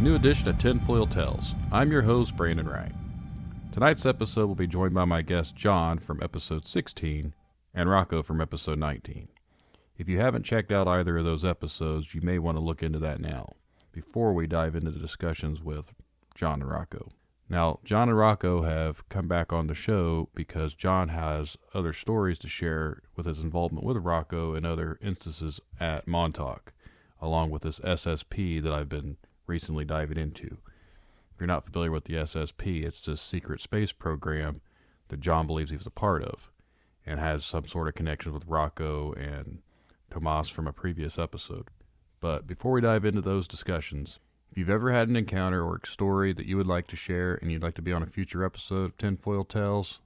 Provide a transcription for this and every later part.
new edition of Tinfoil Tales. I'm your host, Brandon Wright. Tonight's episode will be joined by my guest John from episode 16 and Rocko from episode 19. If you haven't checked out either of those episodes, you may want to look into that now, before we dive into the discussions with John and Rocko. Now, John and Rocko have come back on the show because John has other stories to share with his involvement with Rocko and other instances at Montauk, along with this SSP that I've been recently diving into. If you're not familiar with the SSP, it's this secret space program that John believes he was a part of and has some sort of connections with Rocko and Tomas from a previous episode. But before we dive into those discussions, if you've ever had an encounter or story that you would like to share and you'd like to be on a future episode of Tinfoil Tales,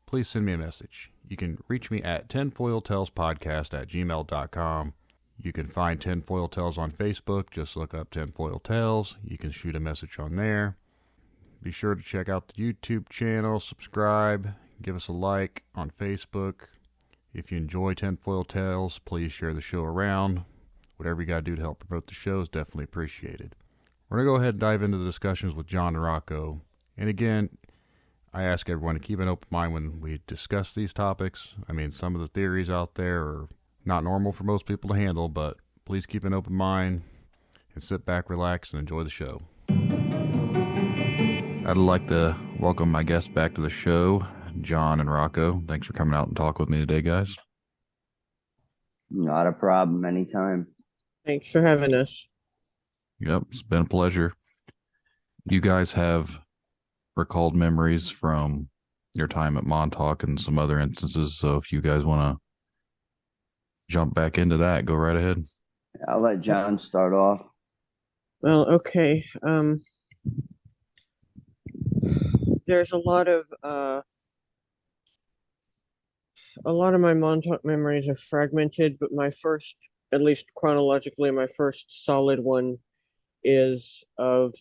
please send me a message. You can reach me at tinfoiltalespodcast@gmail.com. You can find Tinfoil Tales on Facebook. Just look up Tinfoil Tales. You can shoot a message on there. Be sure to check out the YouTube channel, subscribe, give us a like on Facebook. If you enjoy Tinfoil Tales, please share the show around. Whatever you got to do to help promote the show is definitely appreciated. We're going to go ahead and dive into the discussions with John and Rocko. And again, I ask everyone to keep an open mind when we discuss these topics. I mean, some of the theories out there are not normal for most people to handle, but please keep an open mind and sit back, relax, and enjoy the show. I'd like to welcome my guests back to the show, John and Rocko. Thanks for coming out and talk with me today, guys. Not a problem, anytime. Thanks for having us. Yep, it's been a pleasure. You guys have recalled memories from your time at Montauk and some other instances, so if you guys want to jump back into that, go right ahead. I'll let John start off. Well, okay. There's a lot of my Montauk memories are fragmented, but my first, at least chronologically, my first solid one is of,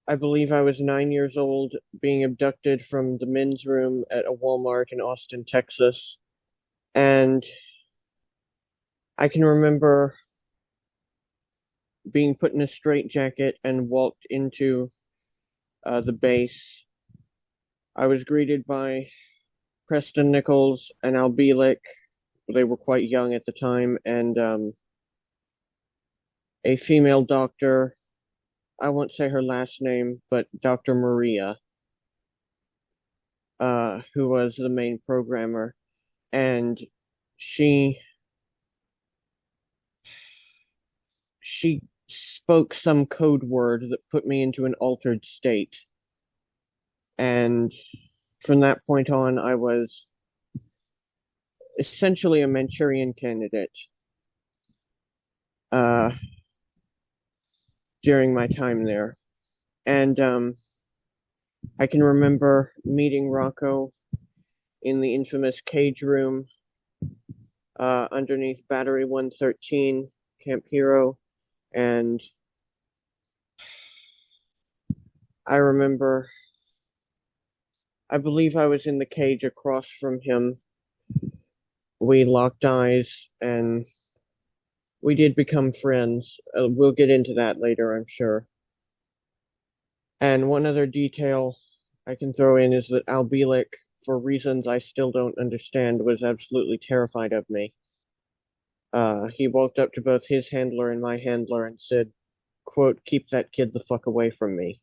I believe I was 9 years old, being abducted from the men's room at a Walmart in Austin, Texas. And I can remember being put in a straitjacket and walked into the base. I was greeted by Preston Nichols and Al Bielik. They were quite young at the time, and a female doctor. I won't say her last name, but Dr. Maria, who was the main programmer. And she spoke some code word that put me into an altered state. And from that point on, I was essentially a Manchurian candidate during my time there. And I can remember meeting Rocko in the infamous cage room underneath Battery 113, Camp Hero. And I remember, I believe I was in the cage across from him. We locked eyes and we did become friends. We'll get into that later, I'm sure. And one other detail I can throw in is that Al Bielik, for reasons I still don't understand, was absolutely terrified of me. He walked up to both his handler and my handler and said, quote, "Keep that kid the fuck away from me."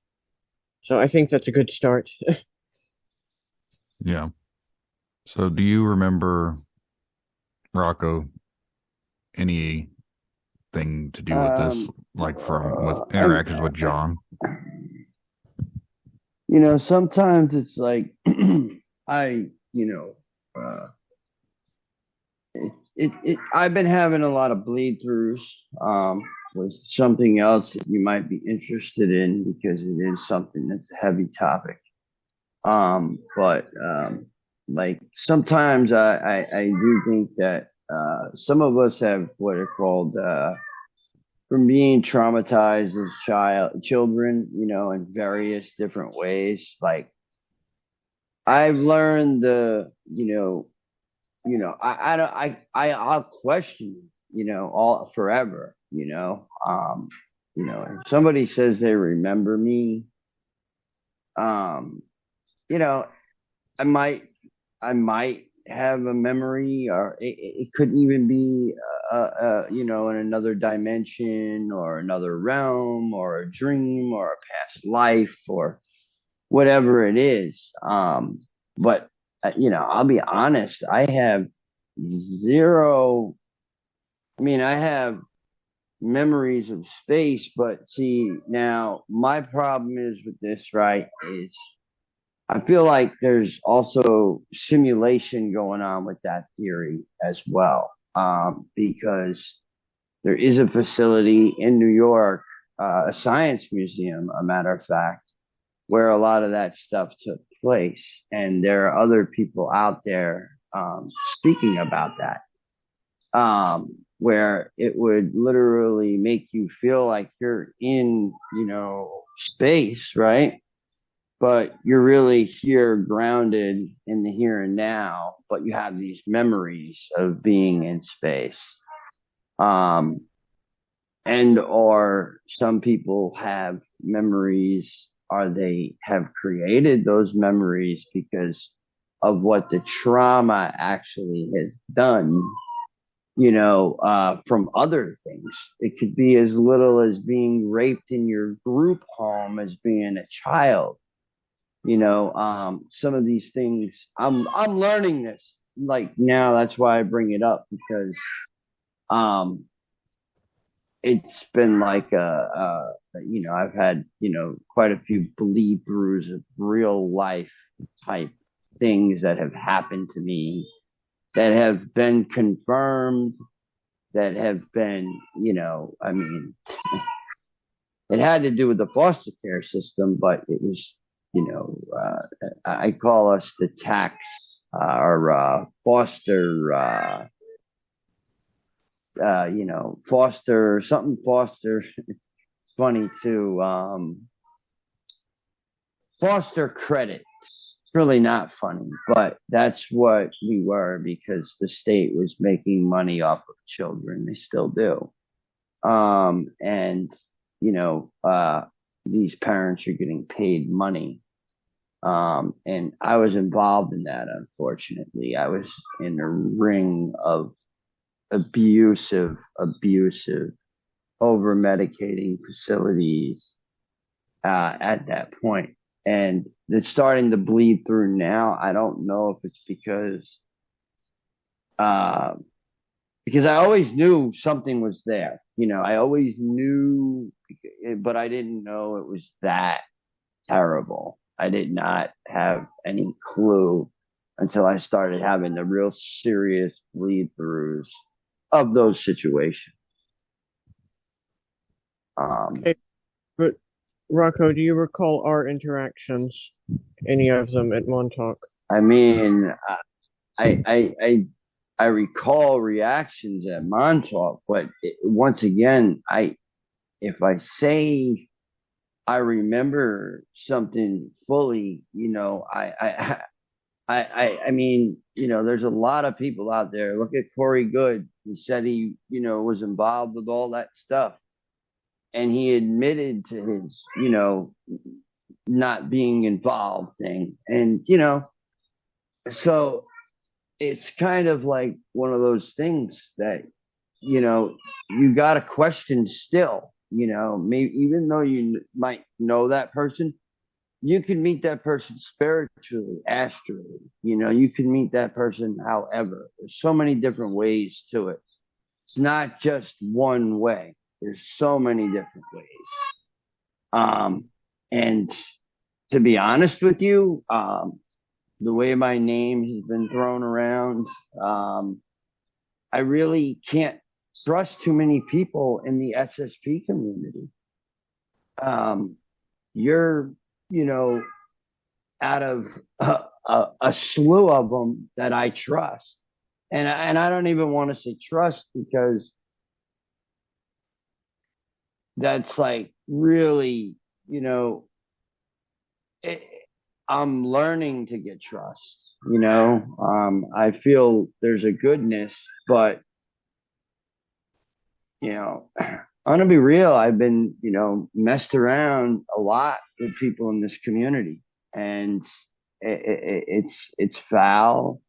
So I think that's a good start. Yeah. So do you remember, Rocko, anything to do with this, like from with interactions with John? You know, sometimes it's like I've been having a lot of bleed throughs with something else that you might be interested in, because it is something that's a heavy topic. Like sometimes I do think that some of us have what are called from being traumatized as children, you know, in various different ways. Like I've learned I'll question, all forever, if somebody says they remember me, you know, I might I might have a memory, or it could even be, in another dimension or another realm or a dream or a past life or whatever it is. But I'll be honest. I have zero. I mean, I have memories of space, but see, now my problem is with this, right? Is I feel like there's also simulation going on with that theory as well, because there is a facility in New York, a science museum, a matter of fact, where a lot of that stuff took place. And there are other people out there speaking about that, where it would literally make you feel like you're in, space, right? But you're really here grounded in the here and now, but you have these memories of being in space. And or some people have memories, or they have created those memories because of what the trauma actually has done, from other things. It could be as little as being raped in your group home as being a child. Some of these things I'm learning this like now. That's why I bring it up, because it's been like I've had quite a few bleed throughs of real life type things that have happened to me, that have been confirmed, that have been, I mean, it had to do with the foster care system, but it was, I call us the tax, or foster, foster, something foster. It's funny too. Foster credits. It's really not funny, but that's what we were, because the state was making money off of children. They still do. And, these parents are getting paid money. And I was involved in that, unfortunately. I was in a ring of abusive, over medicating facilities at that point. And it's starting to bleed through now. I don't know if it's because I always knew something was there. I always knew, but I didn't know it was that terrible. I did not have any clue until I started having the real serious bleed throughs of those situations. Okay, but Rocko, do you recall our interactions? Any of them at Montauk? I mean, I recall reactions at Montauk, but once again, if I say I remember something fully, I mean, there's a lot of people out there. Look at Corey Good. He said he, was involved with all that stuff, and he admitted to his, not being involved thing, and so it's kind of like one of those things that, you got to question still, maybe even though you might know that person, you can meet that person spiritually, astrally, you can meet that person however. There's so many different ways to it. It's not just one way. There's so many different ways. And to be honest with you, the way my name has been thrown around, I really can't trust too many people in the SSP community. You're, out of a slew of them that I trust. And I don't even want to say trust, because that's like really, I'm learning to get trust, I feel there's a goodness, but, I'm gonna be real. I've been, messed around a lot with people in this community, and it's foul.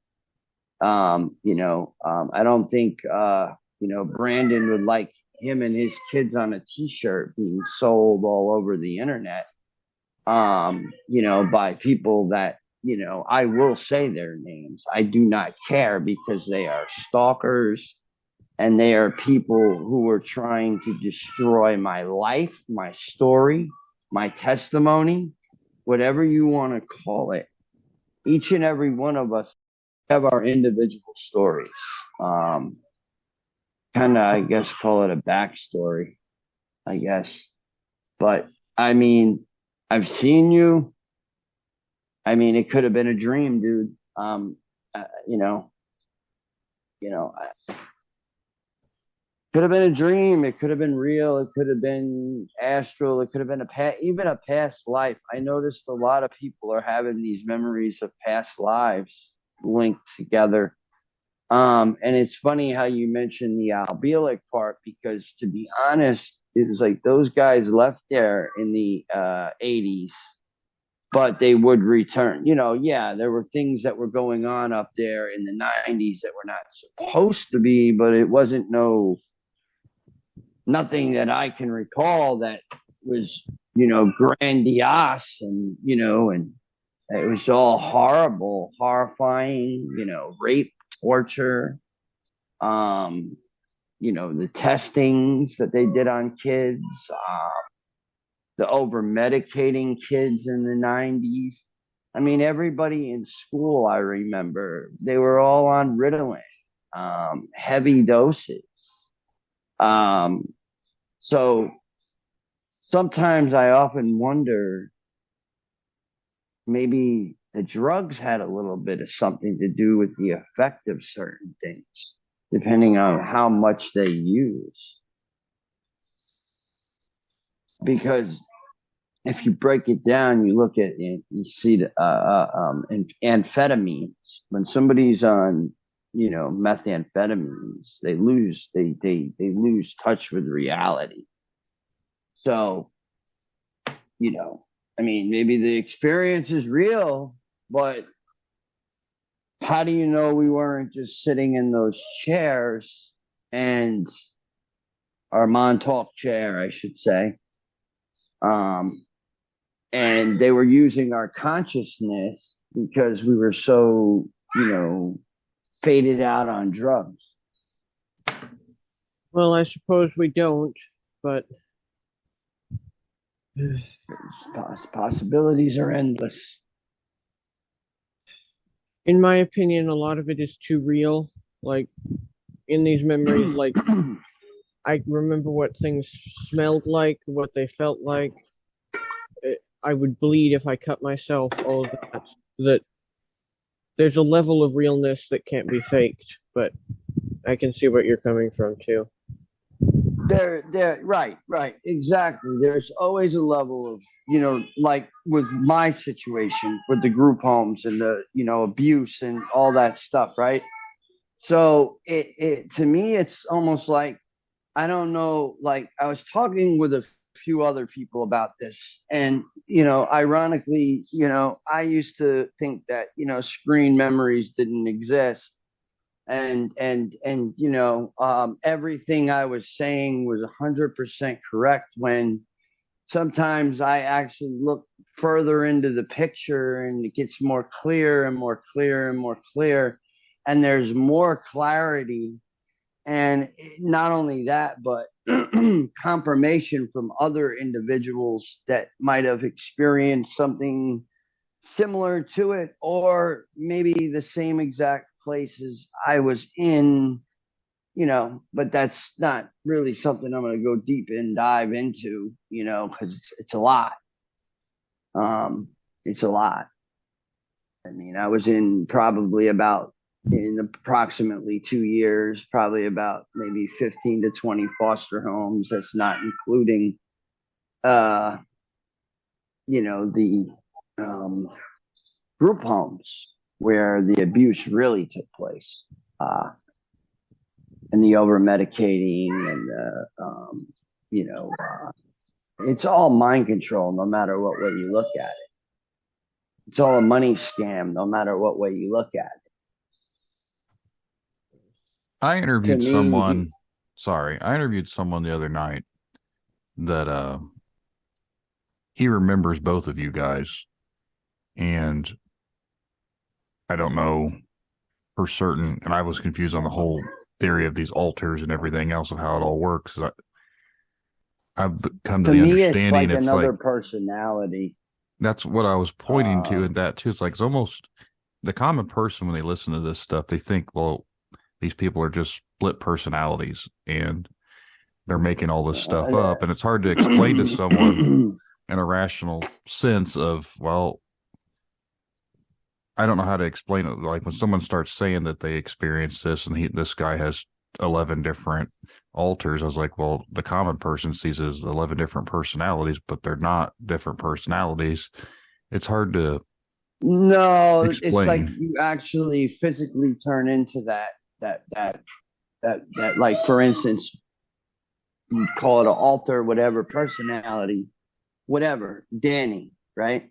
I don't think Brandon would like him and his kids on a T-shirt being sold all over the internet. By people that I will say their names. I do not care because they are stalkers and they are people who are trying to destroy my life, my story, my testimony, whatever you want to call it. Each and every one of us have our individual stories. Kind of, I guess, call it a backstory, I guess. But I mean, I've seen you. I mean, it could have been a dream, dude. Uh, you know, could have been a dream. It could have been real. It could have been astral. It could have been even a past life. I noticed a lot of people are having these memories of past lives linked together. And it's funny how you mentioned the albeolic part because, to be honest, it was like those guys left there in the 80s, but they would return. Yeah, there were things that were going on up there in the 90s that were not supposed to be, but it wasn't nothing that I can recall that was, grandiose and it was all horrible, horrifying, rape, torture, the testings that they did on kids, the over medicating kids in the 90s. I mean, everybody in school, I remember, they were all on Ritalin, heavy doses. So sometimes I often wonder maybe the drugs had a little bit of something to do with the effect of certain things, depending on how much they use. Because if you break it down, you look at it, you see the amphetamines. When somebody's on, methamphetamines, they lose touch with reality. So, I mean, maybe the experience is real, but how do you know we weren't just sitting in those chairs and our Montauk chair, I should say, and they were using our consciousness because we were so, faded out on drugs. Well, I suppose we don't, but Possibilities are endless. in my opinion, a lot of it is too real. Like in these memories, like I remember what things smelled like, what they felt like. I would bleed if I cut myself. All of that. That there's a level of realness that can't be faked, but I can see what you're coming from too. Right, exactly. There's always a level of, like with my situation with the group homes and the, abuse and all that stuff, right? So it to me, it's almost like, I don't know, like I was talking with a few other people about this, and ironically, I used to think that screen memories didn't exist, and everything I was saying was 100% correct, when sometimes I actually look further into the picture and it gets more clear and more clear and more clear, and there's more clarity. And not only that, but confirmation from other individuals that might have experienced something similar to it, or maybe the same exact places I was in, but that's not really something I'm going to go deep and dive into, because it's a lot. It's a lot. I mean, I was in approximately 2 years, probably about maybe 15 to 20 foster homes. That's not including, the group homes where the abuse really took place, and the over medicating and it's all mind control, no matter what way you look at it. It's all a money scam, no matter what way you look at it. I interviewed To me, someone. Sorry, I interviewed someone the other night that he remembers both of you guys, and I don't know for certain. And I was confused on the whole theory of these alters and everything else of how it all works. I've come to to the me, it's understanding like it's like another personality. that's what I was pointing to Uh, in that too. It's like it's almost the common person when they listen to this stuff, they think, well, these people are just split personalities and they're making all this stuff up. And it's hard to explain to someone in a rational sense of, well, I don't know how to explain it. Like when someone starts saying that they experienced this and this guy has 11 different alters, I was like, well, the common person sees it as 11 different personalities, but they're not different personalities. It's hard to no, it's like explain. you actually physically turn into that, like, for instance, you call it an alter, whatever, personality, whatever, Danny, right?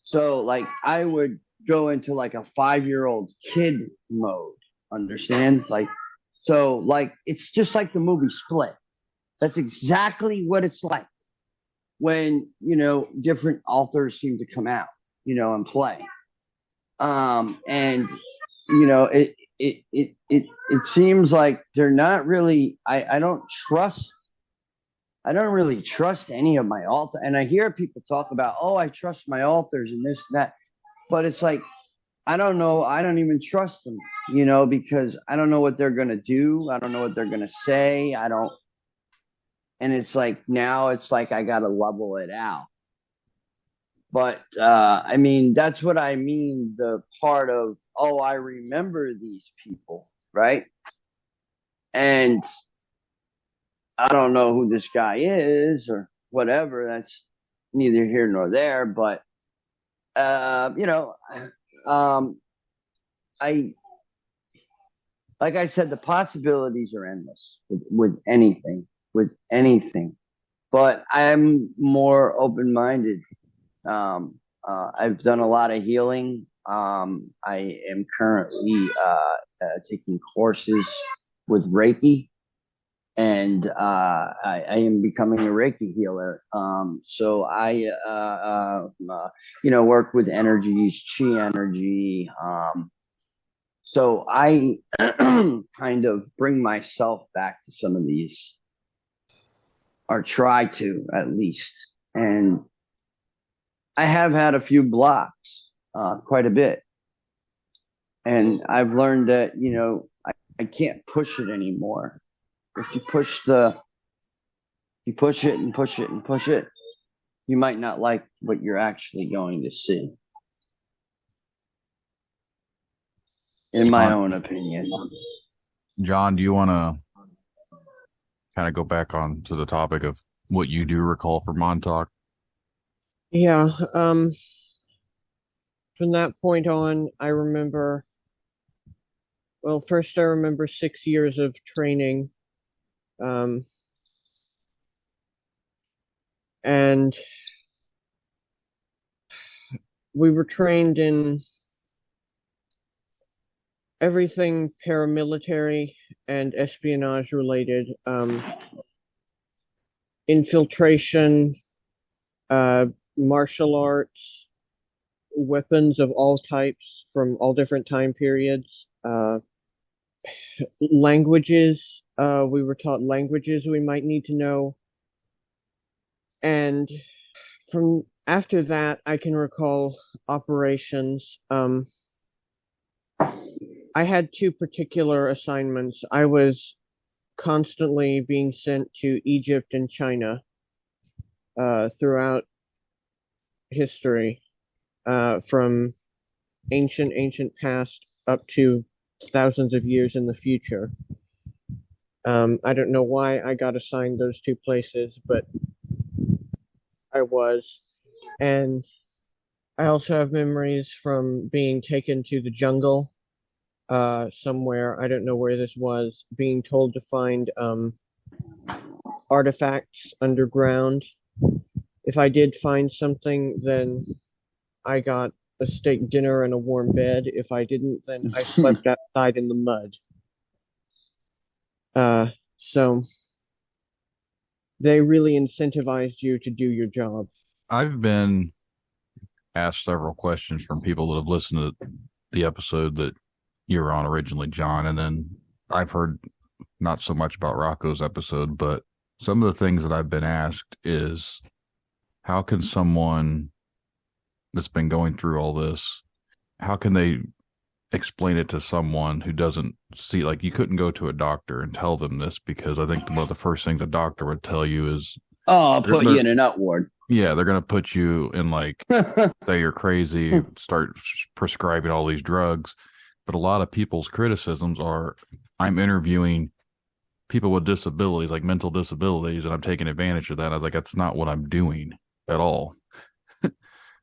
So, like, I would go into like a 5-year-old kid mode, understand? Like, so, like, it's just like the movie Split. That's exactly what it's like when, different alters seem to come out, and play. And, it seems like they're not really, I don't really trust any of my alters. And I hear people talk about, oh, I trust my alters and this and that. But it's like, I don't know. I don't even trust them, because I don't know what they're going to do. I don't know what they're going to say. I don't. And it's like, now it's like I got to level it out. But I mean, that's what I mean. The part of, oh, I remember these people, right? And I don't know who this guy is or whatever. That's neither here nor there. But um, I like I said, the possibilities are endless with anything, with anything. But I'm more open minded. I've done a lot of healing. I am currently taking courses with Reiki, and I am becoming a Reiki healer. So I, work with energies, chi energy. So I kind of bring myself back to some of these, or try to at least. And I have had a few blocks, quite a bit. And I've learned that, I can't push it anymore. If you push it and push it and push it, you might not like what you're actually going to see. In my own opinion. John, do you want to kind of go back on to the topic of what you do recall from Montauk? Yeah, from that point on, I remember, well, first I remember 6 years of training. And we were trained in everything paramilitary and espionage related, infiltration, martial arts, weapons of all types from all different time periods, languages. We were taught languages we might need to know. And from after that, I can recall operations. I had two particular assignments. I was constantly being sent to Egypt and China throughout history, from ancient past up to thousands of years in the future. I don't know why I got assigned those two places, but I was. And I also have memories from being taken to the jungle somewhere, I don't know where this was, being told to find a artifacts underground. If I did find something, then I got a steak dinner and a warm bed. If I didn't, then I slept outside in the mud. So they really incentivized you to do your job. I've been asked several questions from people that have listened to the episode that you were on originally, John, and then I've heard not so much about Rocco's episode, but some of the things that I've been asked is, how can someone that's been going through all this, how can they explain it to someone who doesn't see, like, you couldn't go to a doctor and tell them this, because I think one of the first things a doctor would tell you is, oh, I'll put you in a nut ward. Yeah, they're going to put you in, like, say you're crazy, start prescribing all these drugs. But a lot of people's criticisms are, I'm interviewing people with disabilities, like mental disabilities, and I'm taking advantage of that. I was like, that's not what I'm doing at all.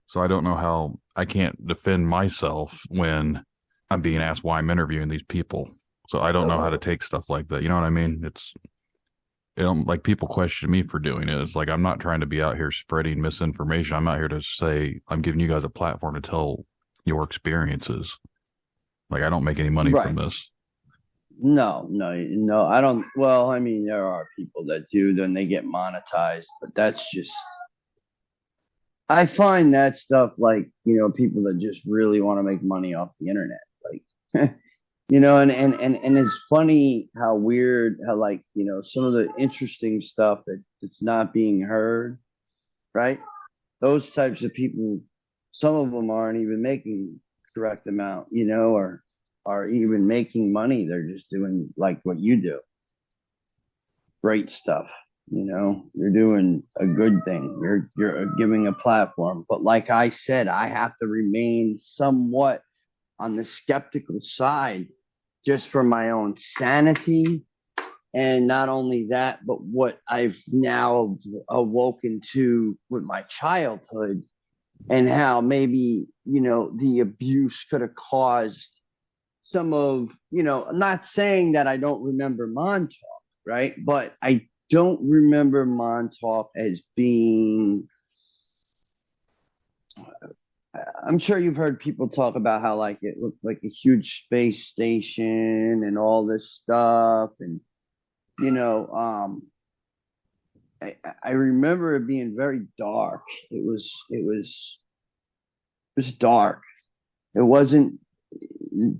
So I don't know how, I can't defend myself when I'm being asked why I'm interviewing these people. So I don't know how to take stuff like that. You know what I mean? It's, like, people question me for doing it. It's like, I'm not trying to be out here spreading misinformation. I'm not here to say, I'm giving you guys a platform to tell your experiences. Like, I don't make any money from this. No, I don't. Well, I mean, there are people that do, then they get monetized, but that's just, I find that stuff, like, people that just really want to make money off the internet. Like, and it's funny how weird, how, like, some of the interesting stuff that's not being heard, right? Those types of people, some of them aren't even making correct amount, or are even making money. They're just doing like what you do. Great stuff. You're doing a good thing. You're giving a platform. But like I said, I have to remain somewhat on the skeptical side, just for my own sanity. And not only that, but what I've now awoken to with my childhood, and how maybe, the abuse could have caused some of, I'm not saying that I don't remember Montauk, right? But I don't remember Montauk as being, I'm sure you've heard people talk about how, like, it looked like a huge space station and all this stuff. And, I remember it being very dark. It was dark. It wasn't,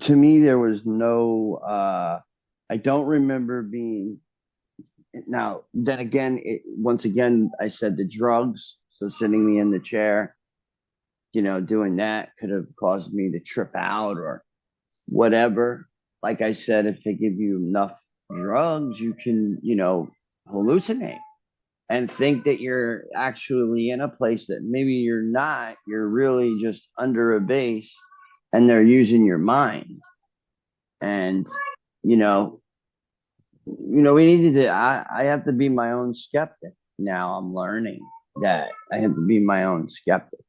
to me, there was no, I don't remember being, now, then again, once again, I said the drugs. So sitting me in the chair, doing that could have caused me to trip out or whatever. Like I said, if they give you enough drugs, you can, hallucinate and think that you're actually in a place that maybe you're not. You're really just under a base, and they're using your mind. And, we needed to, I have to be my own skeptic. Now I'm learning that I have to be my own skeptic,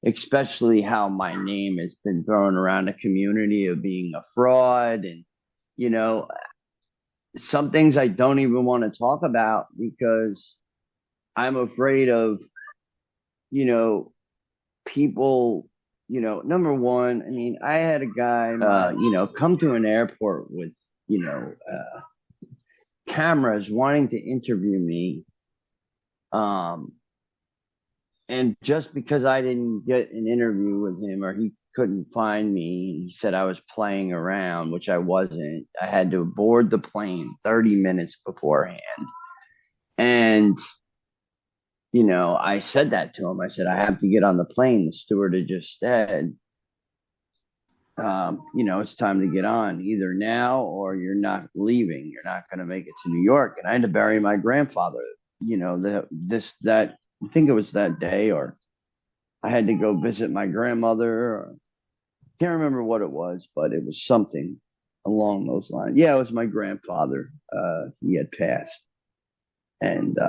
especially how my name has been thrown around the community of being a fraud. And, some things I don't even want to talk about, because I'm afraid of, people, number one, I mean, I had a guy, come to an airport with, cameras wanting to interview me. And just because I didn't get an interview with him, or he couldn't find me, he said I was playing around, which I wasn't. I had to board the plane 30 minutes beforehand. And, I said that to him. I said, I have to get on the plane. The steward had just said, it's time to get on, either now or you're not leaving. You're not going to make it to New York. And I had to bury my grandfather, I think it was that day, or I had to go visit my grandmother, or can't remember what it was, but it was something along those lines. Yeah, it was my grandfather. He had passed. And,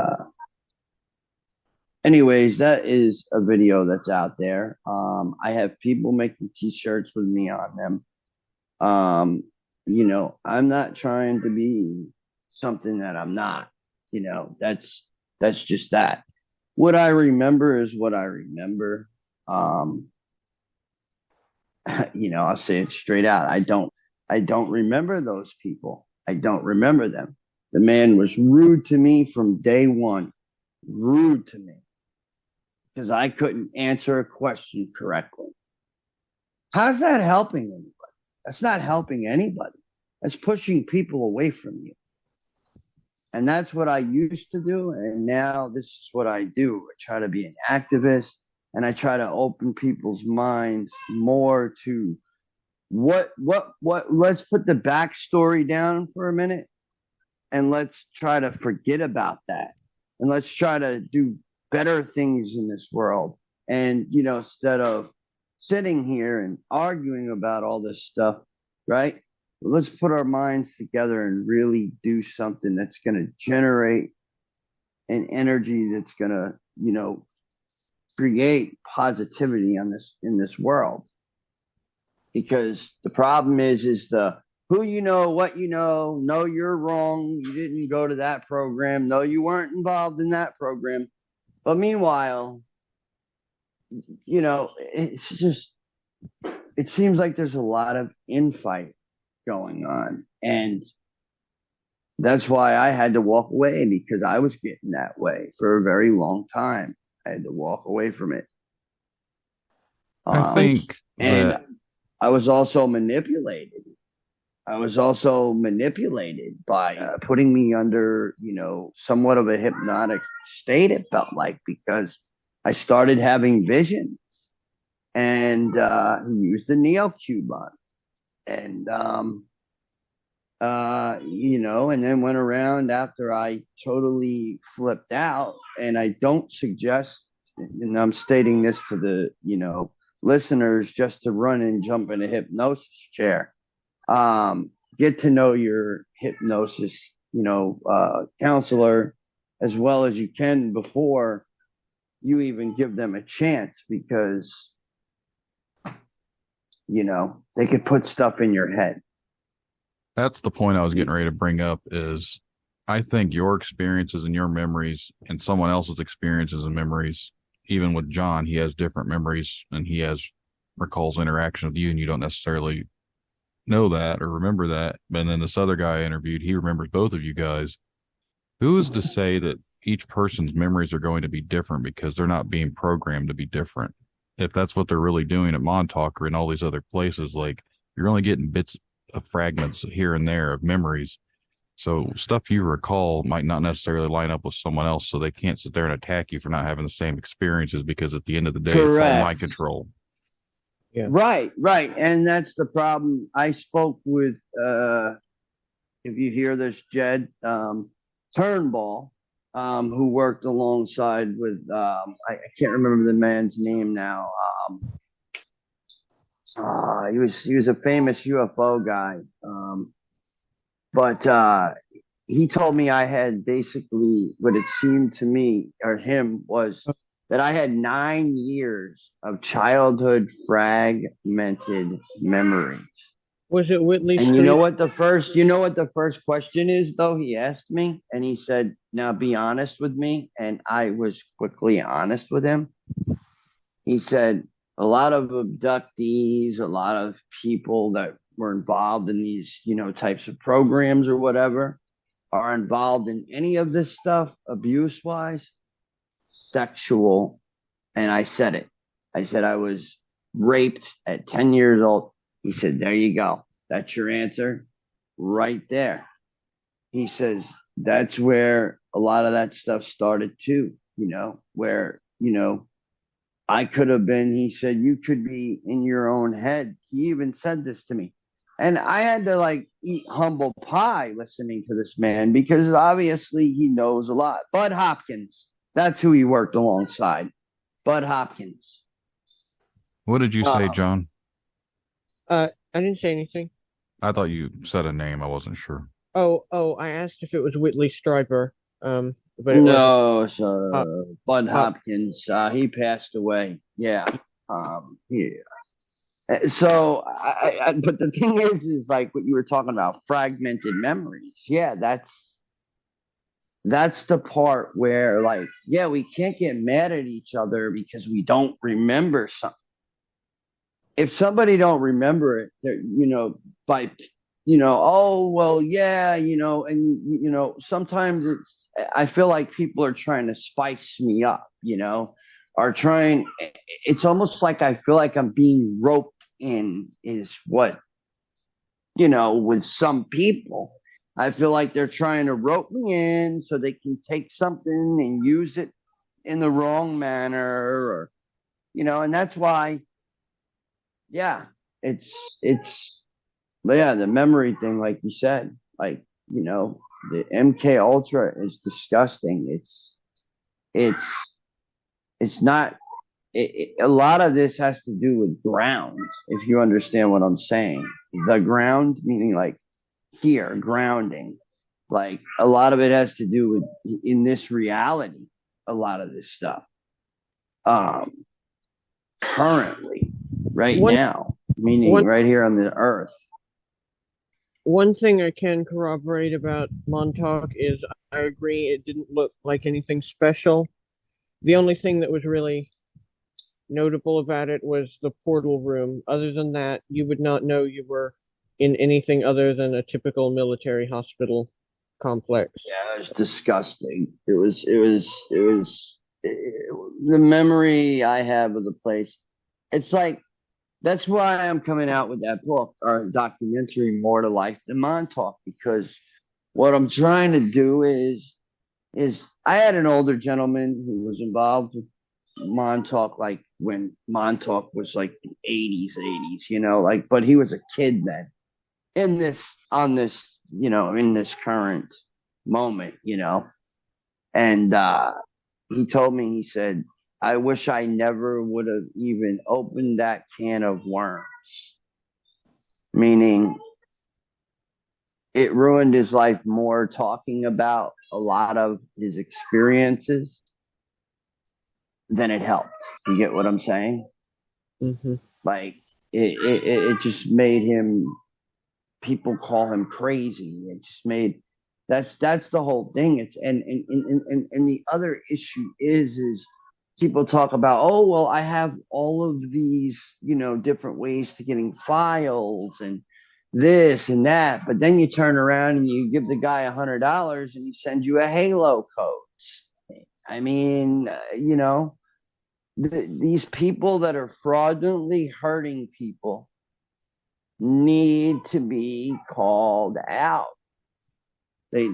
anyways, that is a video that's out there. I have people making t-shirts with me on them. I'm not trying to be something that I'm not. That's just that. What I remember is what I remember. I'll say it straight out. I don't remember those people. I don't remember them. The man was rude to me from day one. Rude to me because I couldn't answer a question correctly. How's that helping anybody? That's not helping anybody. That's pushing people away from you. And that's what I used to do. And now this is what I do. I try to be an activist and I try to open people's minds more to what, let's put the backstory down for a minute and let's try to forget about that. And let's try to do better things in this world. And, instead of sitting here and arguing about all this stuff, right? Let's put our minds together and really do something that's going to generate an energy that's going to, create positivity in this world. Because the problem is the who what no, you're wrong. You didn't go to that program. No, you weren't involved in that program. But meanwhile, it's just, it seems like there's a lot of infight going on. And that's why I had to walk away, because I was getting that way for a very long time. I had to walk away from it. I think and that I was also manipulated. By putting me under, somewhat of a hypnotic state, it felt like, because I started having visions. And he used the neo-Cuban. And, and then went around after I totally flipped out. And I don't suggest, and I'm stating this to the, listeners, just to run and jump in a hypnosis chair. Get to know your hypnosis, counselor as well as you can before you even give them a chance, because, they could put stuff in your head. that's the point I was getting ready to bring up is I think your experiences and your memories and someone else's experiences and memories, even with John, he has different memories and recalls interaction with you, and you don't necessarily know that or remember that. And then this other guy I interviewed, he remembers both of you guys. Who is to say that each person's memories are going to be different because they're not being programmed to be different? If that's what they're really doing at Montauk or in all these other places, like, you're only getting bits of fragments here and there of memories. So stuff you recall might not necessarily line up with someone else, so they can't sit there and attack you for not having the same experiences, because at the end of the day, Correct. It's all mind control. Yeah. Right. And that's the problem. I spoke with, if you hear this, Jed, Turnbull, who worked alongside with, I can't remember the man's name now. He was a famous UFO guy. But he told me I had basically, what it seemed to me, or him, was that I had 9 years of childhood fragmented memories. Was it Whitley And Street? you know what the first question is, though? He asked me, and he said, "Now be honest with me." And I was quickly honest with him. He said, a lot of abductees, a lot of people that were involved in these, types of programs or whatever, are involved in any of this stuff, abuse-wise, sexual. And I said it. I said I was raped at 10 years old. He said, there you go. That's your answer right there. He says, that's where a lot of that stuff started too, where, I could have been, he said, you could be in your own head. He even said this to me. And I had to eat humble pie listening to this man, because obviously he knows a lot. Bud Hopkins, that's who he worked alongside. Bud Hopkins. What did you say, John? I didn't say anything. I thought you said a name. I wasn't sure. Oh, I asked if it was Whitley Strieber. But no, so Bud Hopkins, he passed away. Yeah. So, but the thing is like what you were talking about, fragmented memories. Yeah, that's that's the part where, like, yeah, we can't get mad at each other because we don't remember something. If somebody don't remember it, by, oh, well, yeah, and, sometimes I feel like people are trying to spice me up, are trying, it's almost like I feel like I'm being roped in, is what, with some people. I feel like they're trying to rope me in so they can take something and use it in the wrong manner, or, and that's why, yeah, but yeah, the memory thing, like you said, like, the MK Ultra is disgusting. It's, it's not, a lot of this has to do with ground, if you understand what I'm saying. The ground, meaning like here, grounding. Like a lot of it has to do with in this reality, a lot of this stuff. Currently, right now, meaning right here on the earth. One thing I can corroborate about Montauk is I agree it didn't look like anything special. The only thing that was really notable about it was the portal room. Other than that, you would not know you were in anything other than a typical military hospital complex. Yeah, it was disgusting. It was the memory I have of the place. It's like, that's why I'm coming out with that book or documentary, More to Life Than Montauk, because what I'm trying to do is I had an older gentleman who was involved with Montauk, like when Montauk was like the 80s, like, but he was a kid then in this, in this current moment, and he told me, he said, I wish I never would have even opened that can of worms, meaning it ruined his life more talking about a lot of his experiences than it helped. You get what I'm saying? Mm-hmm. Like it just made him, people call him crazy. It just made, that's the whole thing. It's and the other issue is people talk about, oh, well, I have all of these, different ways to getting files and this and that, but then you turn around and you give the guy $100 and he sends you a Halo code. I mean, these people that are fraudulently hurting people need to be called out. They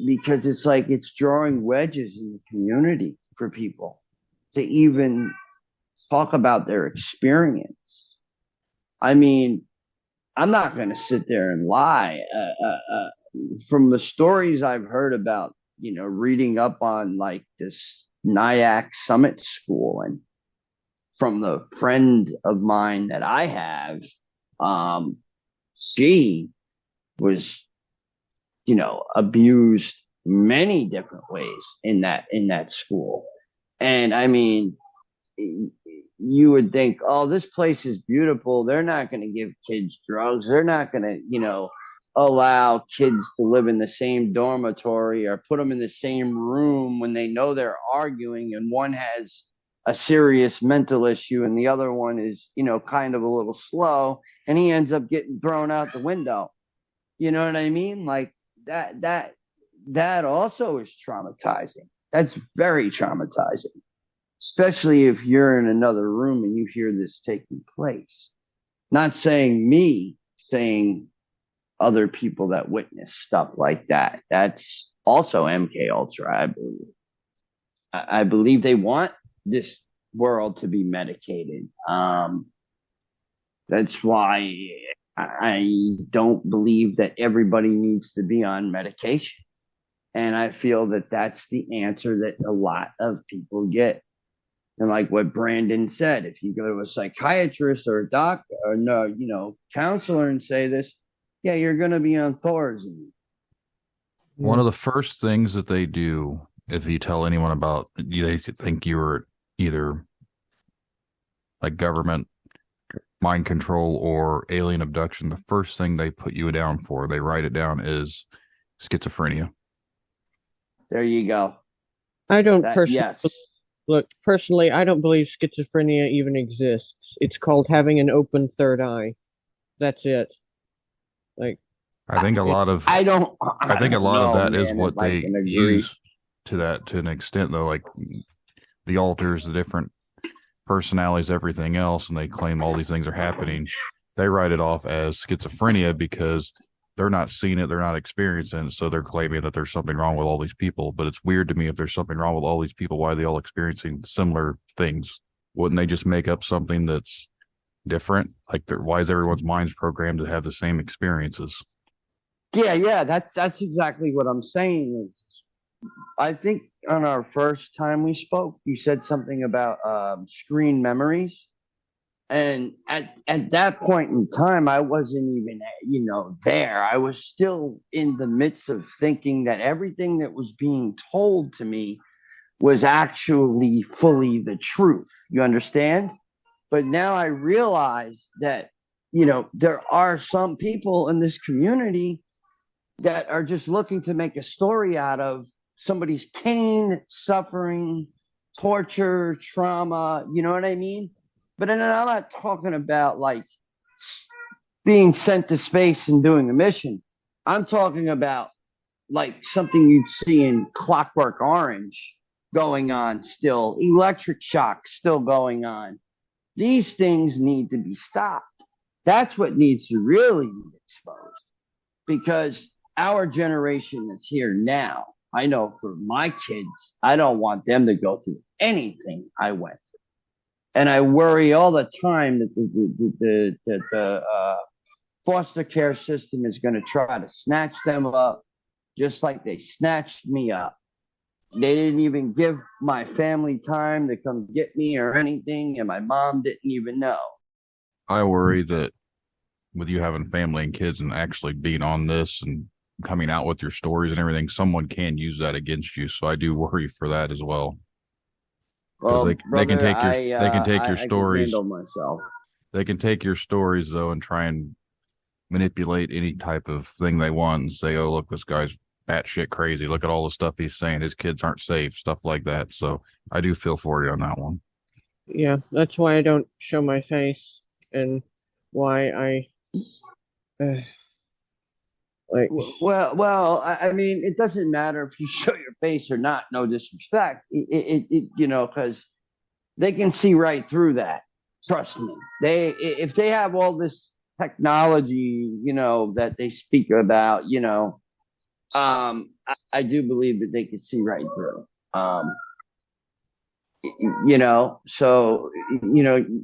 because it's like it's drawing wedges in the community for people to even talk about their experience. I mean, I'm not going to sit there and lie. From the stories I've heard about, reading up on like this NIAC Summit School, and from the friend of mine that I have, she was, abused many different ways in that school. And I mean, you would think, oh, this place is beautiful. They're not going to give kids drugs. They're not going to, allow kids to live in the same dormitory or put them in the same room when they know they're arguing and one has a serious mental issue and the other one is, kind of a little slow, and he ends up getting thrown out the window. You know what I mean? Like that also is traumatizing. That's very traumatizing, especially if you're in another room and you hear this taking place. Not saying me, saying other people that witness stuff like that. That's also MK Ultra, I believe. I believe they want this world to be medicated. That's why I don't believe that everybody needs to be on medication. And I feel that that's the answer that a lot of people get. And like what Brandon said, if you go to a psychiatrist or a doctor or no, counselor and say this, yeah, you're going to be on Thorazine. One of the first things that they do, if you tell anyone about, they think you were either like government mind control or alien abduction, the first thing they put you down for, they write it down, is schizophrenia. There you go. I don't Yes. personally, I don't believe schizophrenia even exists. It's called having an open third eye. That's it. Like, I think a lot of I don't of that is man, what they use to an extent, though. Like the alters, the different personalities, everything else, and they claim all these things are happening. They write it off as schizophrenia because they're not seeing it, they're not experiencing it, so they're claiming that there's something wrong with all these people. But it's weird to me, if there's something wrong with all these people, why are they all experiencing similar things? Wouldn't they just make up something that's different? Like, why is everyone's minds programmed to have the same experiences? Yeah, that's exactly what I'm saying. Is I think on our first time we spoke, you said something about screen memories. And at that point in time, I wasn't even, there. I was still in the midst of thinking that everything that was being told to me was actually fully the truth. You understand? But now I realize that, there are some people in this community that are just looking to make a story out of somebody's pain, suffering, torture, trauma. You know what I mean? But then I'm not talking about like being sent to space and doing a mission. I'm talking about like something you'd see in Clockwork Orange going on still, electric shock still going on. These things need to be stopped. That's what needs to really be exposed, because our generation that's here now, I know for my kids, I don't want them to go through anything I went through. And I worry all the time that the foster care system is going to try to snatch them up, just like they snatched me up. They didn't even give my family time to come get me or anything, and my mom didn't even know. I worry that with you having family and kids and actually being on this and coming out with your stories and everything, someone can use that against you. So I do worry for that as well. Because they can take your stories. They can take your stories though and try and manipulate any type of thing they want and say, "Oh, look, this guy's batshit crazy. Look at all the stuff he's saying. His kids aren't safe," stuff like that. So I do feel for you on that one. Yeah, that's why I don't show my face, and why I Well, I mean, it doesn't matter if you show your face or not. No disrespect, because they can see right through that. Trust me. If they have all this technology, that they speak about, I do believe that they can see right through. So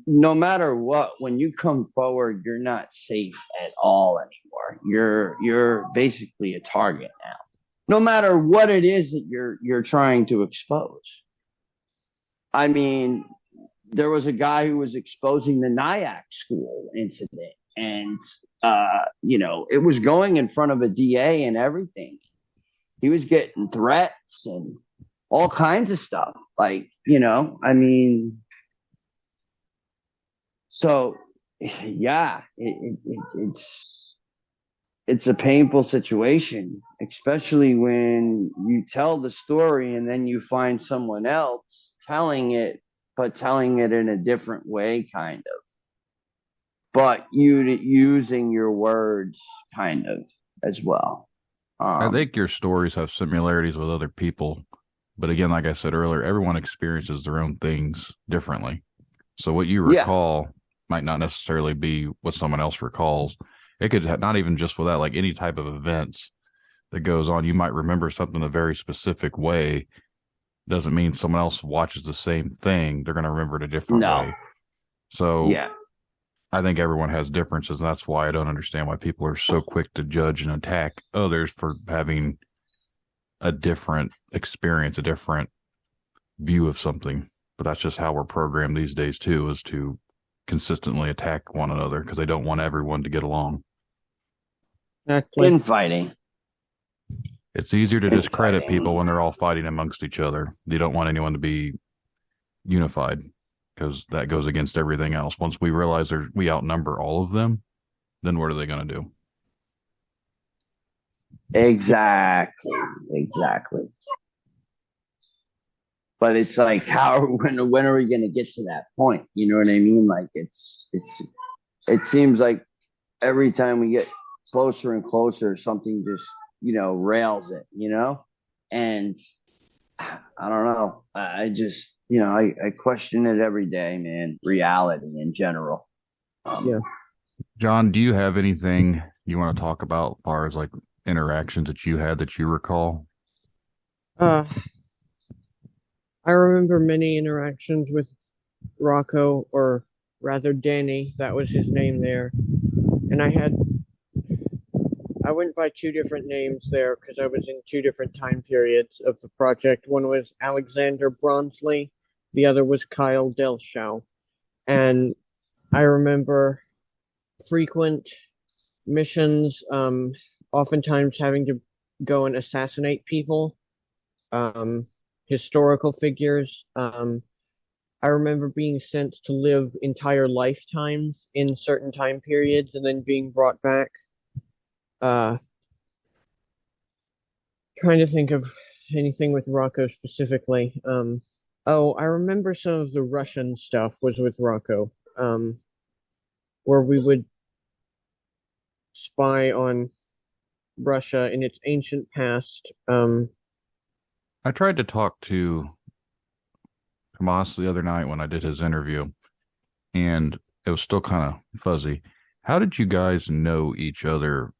no matter what, when you come forward, you're not safe at all anymore. You're basically a target now, no matter what it is that you're trying to expose. I mean, there was a guy who was exposing the Nyack school incident, and it was going in front of a DA and everything. He was getting threats and all kinds of stuff. Like, I mean, so yeah, it's a painful situation, especially when you tell the story and then you find someone else telling it, but telling it in a different way, kind of. But using your words, kind of, as well. I think your stories have similarities with other people. But again, like I said earlier, everyone experiences their own things differently. So what you recall might not necessarily be what someone else recalls. It could not even just with that, like any type of events that goes on. You might remember something a very specific way. Doesn't mean someone else watches the same thing. They're going to remember it a different way. So I think everyone has differences. And that's why I don't understand why people are so quick to judge and attack others for having a different experience, a different view of something. But that's just how we're programmed these days too, is to consistently attack one another because they don't want everyone to get along. Infighting. It's easier to discredit people when they're all fighting amongst each other. You don't want anyone to be unified because that goes against everything else. Once we realize we outnumber all of them, then what are they going to do? Exactly. but it's like, when are we going to get to that point? You know what I mean? Like it seems like every time we get closer and closer, something just, rails it, and I don't know. I just, I question it every day, man. Reality in general. Yeah. John, do you have anything you want to talk about as far as like interactions that you had that you recall? Uh, I remember many interactions with Rocco, or rather Danny, that was his name there. And I went by two different names there because I was in two different time periods of the project. One was Alexander Bronsley, the other was Kyle Delshow. And I remember frequent missions, oftentimes having to go and assassinate people, historical figures. I remember being sent to live entire lifetimes in certain time periods and then being brought back. Trying to think of anything with Rocco specifically. I remember some of the Russian stuff was with Rocco, where we would spy on Russia in its ancient past. I tried to talk to Tomas the other night when I did his interview, and it was still kind of fuzzy. How did you guys know each other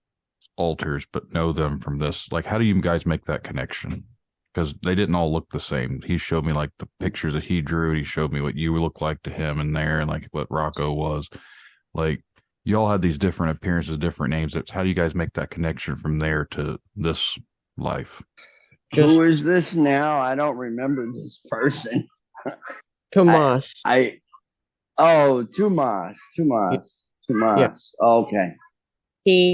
alters, but know them from this? Like, how do you guys make that connection? Because they didn't all look the same. He showed me like the pictures that he drew, and he showed me what you looked like to him in there, and like what Rocco was. Like, you all had these different appearances, different names. How do you guys make that connection from there to this life? Who is this now? I don't remember this person. Tomas. Tomas. Yeah. Okay. Yeah.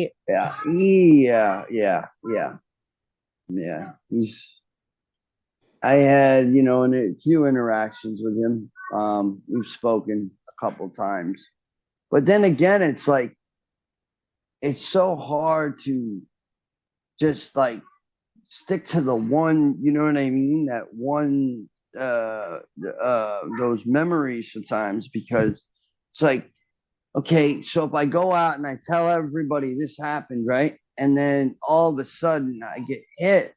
I had, a few interactions with him. We've spoken a couple times, but then again, it's like, it's so hard to just like stick to the one, you know what I mean? That one, those memories sometimes, because it's like, okay, so if I go out and I tell everybody this happened, right? And then all of a sudden I get hit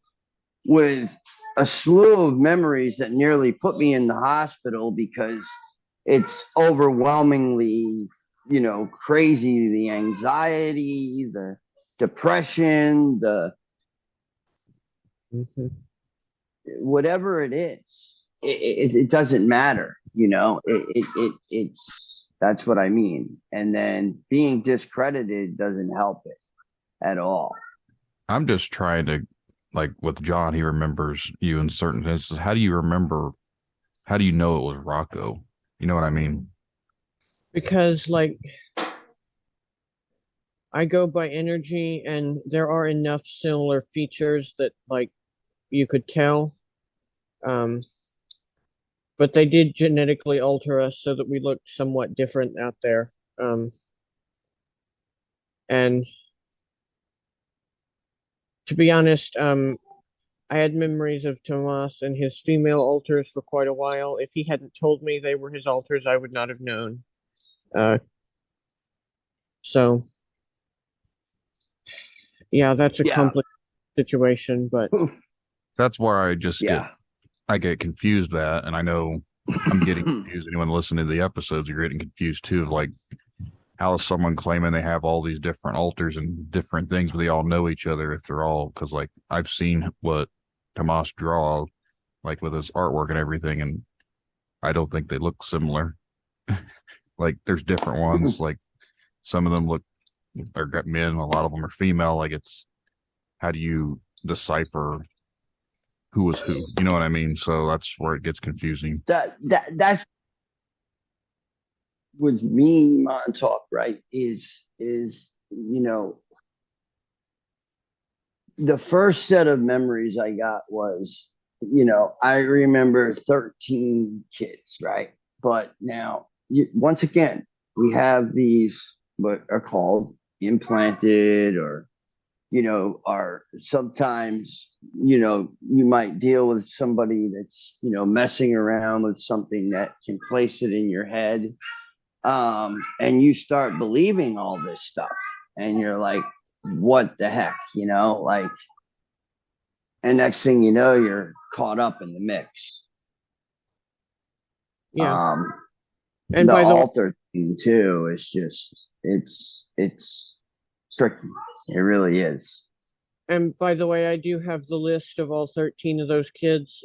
with a slew of memories that nearly put me in the hospital because it's overwhelmingly, crazy. The anxiety, the depression, the whatever it is, it doesn't matter, it's that's what I mean. And then being discredited doesn't help it at all. I'm just trying to, like with John, he remembers you in certain instances. How do you remember? How do you know it was Rocco? You know what I mean? Because, like, I go by energy, and there are enough similar features that, like, you could tell. But they did genetically alter us so that we looked somewhat different out there. And to be honest, I had memories of Tomas and his female alters for quite a while. If he hadn't told me they were his alters, I would not have known. So, yeah, that's a complicated situation, but that's where I just get confused at, and I know I'm getting confused. Anyone listening to the episodes are getting confused too, of like, how is someone claiming they have all these different alters and different things, but they all know each other if they're all, because like I've seen what Tomas draw, like with his artwork and everything, and I don't think they look similar. Like there's different ones, like some of them are got men, a lot of them are female. Like, it's, how do you decipher who was who? You know what I mean? So that's where it gets confusing. That's with me, Montauk, right? Is the first set of memories I got was, I remember 13 kids, right? But now, once again, we have these what are called implanted or are sometimes, you might deal with somebody that's, messing around with something that can place it in your head. And you start believing all this stuff and you're like, what the heck, like, and next thing you know, you're caught up in the mix. Yeah. And the by the altar thing too is just, it's tricky. It really is. And by the way, I do have the list of all 13 of those kids.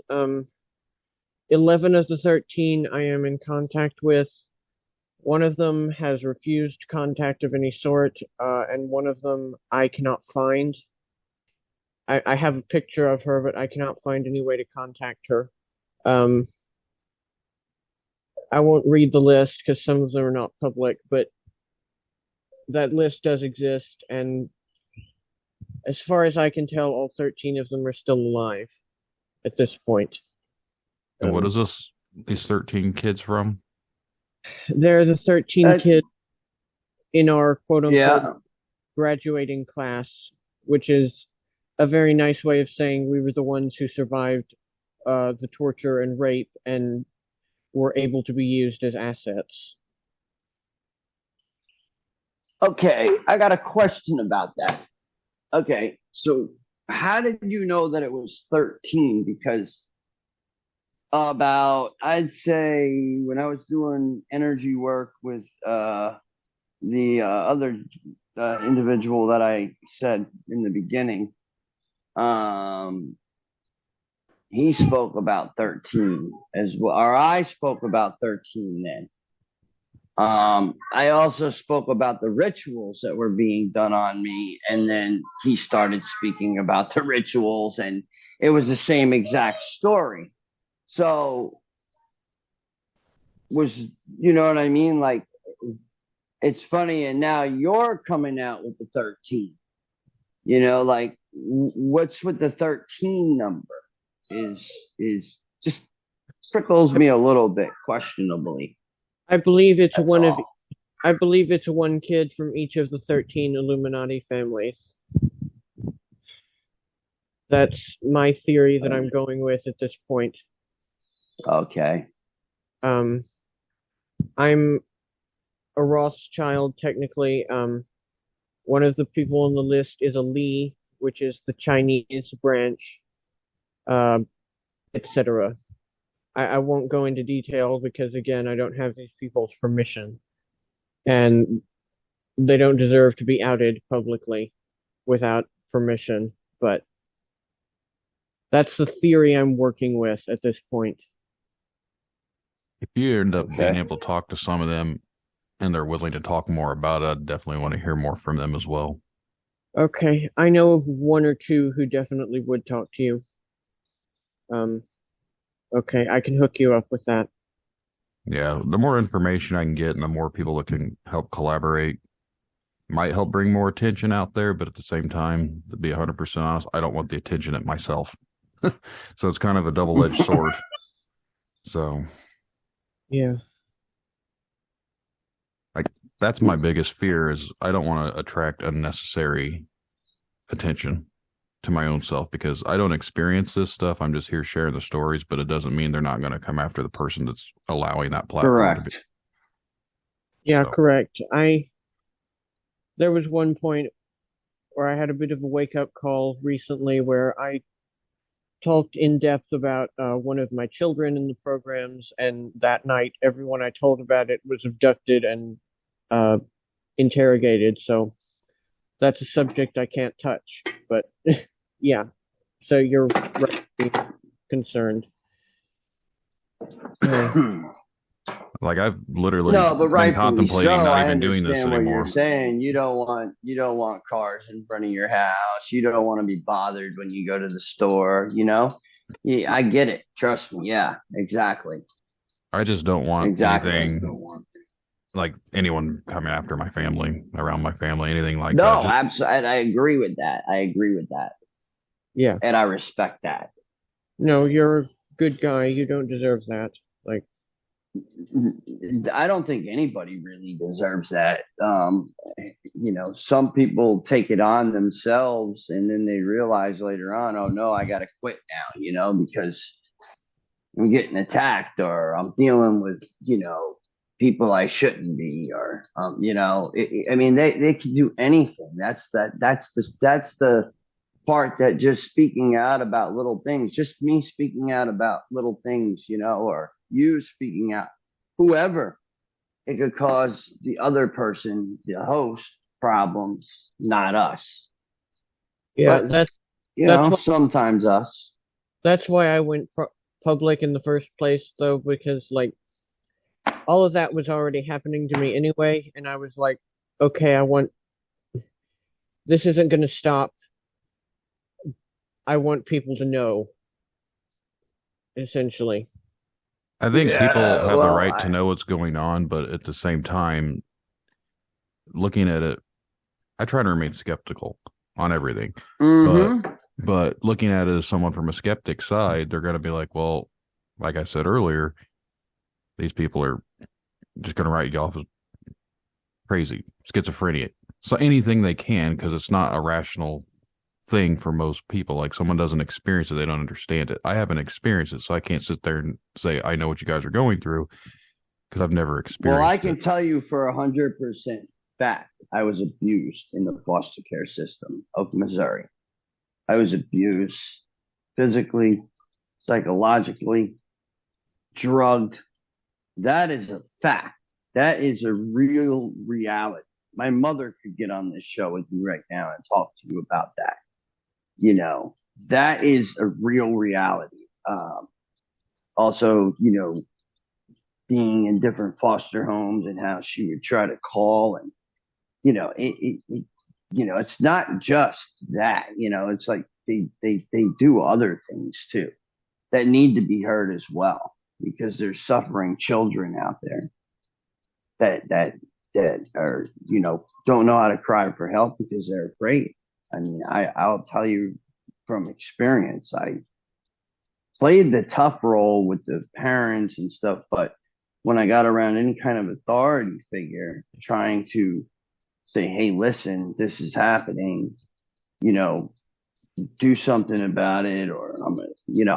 11 of the 13 I am in contact with. One of them has refused contact of any sort, and one of them I cannot find. I have a picture of her, but I cannot find any way to contact her. I won't read the list because some of them are not public, but that list does exist, and as far as I can tell, all 13 of them are still alive at this point. And what is these 13 kids from? They're the 13 kids in our quote-unquote graduating class, which is a very nice way of saying we were the ones who survived the torture and rape and were able to be used as assets. Okay, I got a question about that. Okay, so how did you know that it was 13? Because I'd say when I was doing energy work with the other individual that I said in the beginning, he spoke about 13 as well, or I spoke about 13 then. I also spoke about the rituals that were being done on me, and then he started speaking about the rituals, and it was the same exact story. So you know what I mean? Like, it's funny, and now you're coming out with the 13. Like, what's with the 13 number is just trickles me a little bit questionably. I believe it's one kid from each of the 13 Illuminati families. That's my theory that I'm going with at this point. Okay. I'm a Rothschild, technically. One of the people on the list is a Li, which is the Chinese branch, etc. I won't go into detail because, again, I don't have these people's permission. And they don't deserve to be outed publicly without permission. But that's the theory I'm working with at this point. If you end up being able to talk to some of them and they're willing to talk more about it, I definitely want to hear more from them as well. Okay, I know of one or two who definitely would talk to you. Okay, I can hook you up with that. Yeah, the more information I can get and the more people that can help collaborate might help bring more attention out there, but at the same time, to be 100% honest, I don't want the attention at myself. So it's kind of a double-edged sword. So yeah. That's my biggest fear is I don't want to attract unnecessary attention to my own self because I don't experience this stuff. I'm just here sharing the stories, but it doesn't mean they're not going to come after the person that's allowing that platform to be. Yeah, so. Correct. There was one point where I had a bit of a wake-up call recently where I talked in depth about one of my children in the programs, and that night everyone I told about it was abducted and interrogated, so that's a subject I can't touch. But yeah, so you're right to be concerned. Like I've literally been contemplating not even doing this anymore. What you're saying, you don't want cars in front of your house. You don't want to be bothered when you go to the store. Yeah, I get it. Trust me. Yeah, exactly. I just don't want anything like anyone coming after my family, around my family, anything like that. No, absolutely. I agree with that. Yeah, and I respect that. No, you're a good guy. You don't deserve that. Like, I don't think anybody really deserves that. some people take it on themselves and then they realize later on, oh no, I got to quit now, because I'm getting attacked or I'm dealing with, people I shouldn't be, or, I mean, they can do anything. That's the part that just speaking out about little things, just me speaking out about little things, or you speaking out, whoever, it could cause the other person, the host, problems, not us. Yeah, But, that's why sometimes us. that's why I went public in the first place, though, because like all of that was already happening to me anyway, and I was like, okay, this isn't going to stop. I want people to know, essentially. I think people have the right I, to know what's going on, but at the same time, looking at it, I try to remain skeptical on everything. mm-hmm. But looking at it as someone from a skeptic side, they're going to be like, well, like I said earlier, these people are just going to write you off as crazy, schizophrenia. So anything they can, because it's not a rational thing for most people. Like someone doesn't experience it, they don't understand it. I haven't experienced it, so I can't sit there and say I know what you guys are going through because I've never experienced it. Well, I can tell you for 100% fact, I was abused in the foster care system of Missouri. I was abused physically, psychologically, drugged. That is a fact. That is a real reality. My mother could get on this show with me right now and talk to you about that. That is a real reality. Also, being in different foster homes and how she would try to call and, it's not just that, it's like they do other things too that need to be heard as well, because there's suffering children out there that are, don't know how to cry for help because they're afraid. I mean, I'll tell you from experience, I played the tough role with the parents and stuff, but when I got around any kind of authority figure trying to say, hey, listen, this is happening, do something about it, or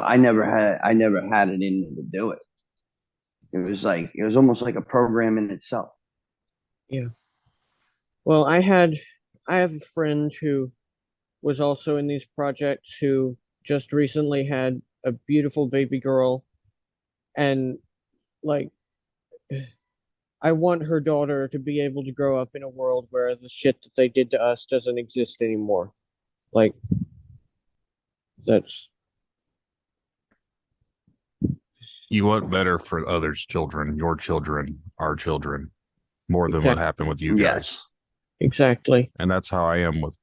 I never had it in me to do it. It was almost like a program in itself. Yeah. Well, I have a friend who was also in these projects who just recently had a beautiful baby girl, and like I want her daughter to be able to grow up in a world where the shit that they did to us doesn't exist anymore. Like that's You want better for others' children, your children, our children, more than what happened with you guys. Yes. Exactly. And that's how I am with.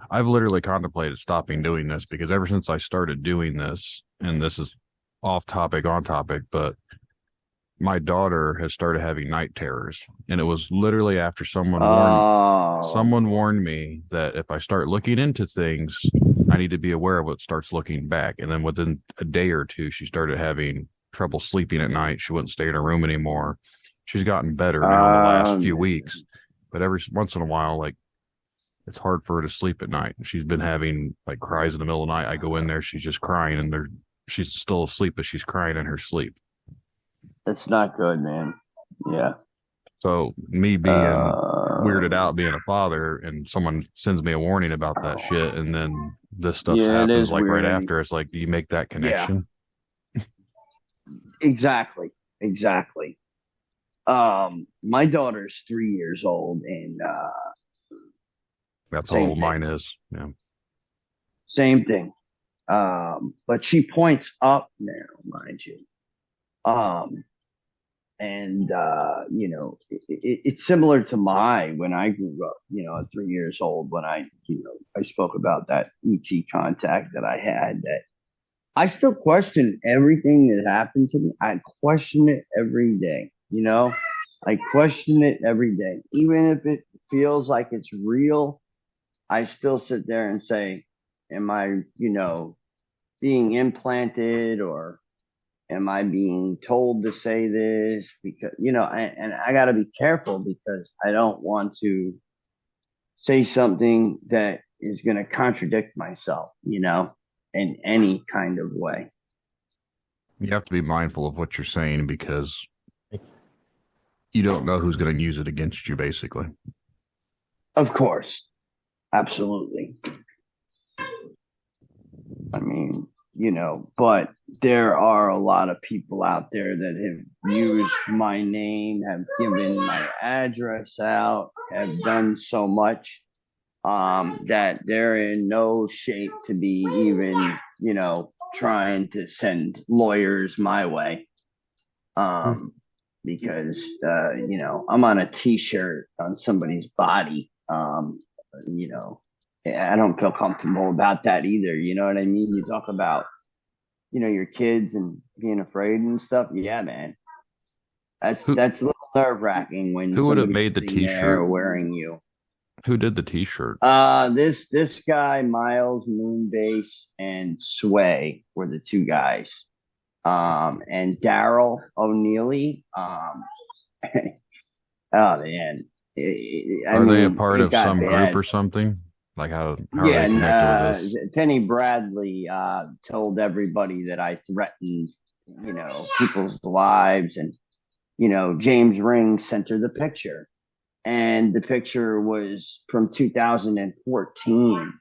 I've literally contemplated stopping doing this because ever since I started doing this, and this is off topic, on topic, but my daughter has started having night terrors. And it was literally after someone warned me that if I start looking into things, I need to be aware of what starts looking back. And then within a day or two, she started having trouble sleeping at night. She wouldn't stay in her room anymore. She's gotten better now in the last few weeks. But every once in a while, like, it's hard for her to sleep at night. She's been having like cries in the middle of the night. I go in there, she's just crying, and she's still asleep, but she's crying in her sleep. That's not good, man. Yeah. So me being weirded out being a father, and someone sends me a warning about that shit, and then this stuff happens like right after. It's like, do you make that connection? Yeah. Exactly. My daughter's 3 years old, and that's how old mine is. Yeah. Same thing. But she points up now, mind you. It's similar to when I grew up, at 3 years old, when I spoke about that ET contact that I had, that I still question everything that happened to me. I question it every day, I question it every day. Even if it feels like it's real, I still sit there and say, am I, being implanted, or am I being told to say this? Because, and I got to be careful because I don't want to say something that is going to contradict myself, in any kind of way. You have to be mindful of what you're saying because you don't know who's going to use it against you, basically. Of course. Absolutely. I mean, but there are a lot of people out there that have used my name, have given my address out, have done so much that they're in no shape to be even, trying to send lawyers my way. Because, I'm on a t-shirt on somebody's body. I don't feel comfortable about that either. You know what I mean? You talk about, your kids and being afraid and stuff. Yeah, man. That's a little nerve wracking when who would have made the t-shirt wearing you. Who did the t-shirt? This guy, Miles Moonbase and Sway were the two guys. And Daryl O'Neely. Oh man. Are they a part of some group or something? Like how are they connected with this? Penny Bradley told everybody that I threatened, people's lives, and James Ring sent her the picture, and the picture was from 2014.